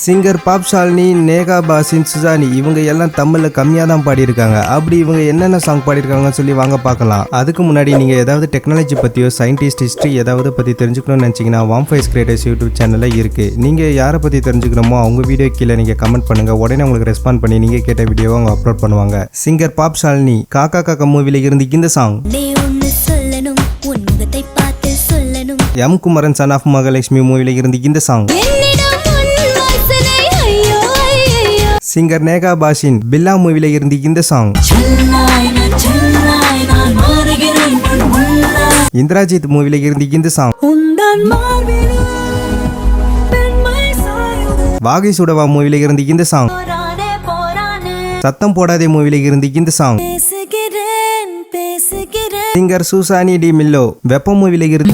Singer pop Shalini, Neha பாசின், சுசானி இவங்க எல்லாம் தமிழ்ல கம்மியா தான் பாடியிருக்காங்க. அப்படி இவங்க என்னென்ன சாங் பாடியிருக்காங்கன்னு சொல்லி வாங்க பார்க்கலாம். அதுக்கு முன்னாடி நீங்க ஏதாவது டெக்னாலஜி பத்தியோ சயின்டிஸ்ட் ஹிஸ்டரி ஏதாவது பத்தி தெரிஞ்சுக்கணும்னு நினைச்சீங்கன்னா வாம்ஃபைஸ் கிரியேட்டர்ஸ் யூடியூப் சேனல்ல இருக்கு. நீங்க யாரை பத்தி தெரிஞ்சுக்கணுமோ அவங்க வீடியோ கீழே நீங்க கமெண்ட் பண்ணுங்க. உடனே உங்களுக்கு ரெஸ்பாண்ட் பண்ணி நீங்க கேட்ட வீடியோவை அவங்க அப்லோட் பண்ணுவாங்க. சிங்கர் பாப் ஷாலினி காக்கா காக்கா மூவில இருந்து இந்த song, M Kumaran son of Mahalakshmi மூவில இருந்து இந்த சாங், சிங்கர் நேகா பாஷின் பில்லா மூவில இருந்து இந்த சாங், இந்திராஜித் மூவில இருந்து இந்த சாங், வாகை சுடவா மூவில இருந்து இந்த சாங், சத்தம் போடாதே மூவில இருந்து இந்த சாங், சிங்கர் சுசானி டி மில்லோ வெப்ப மூவில இருந்து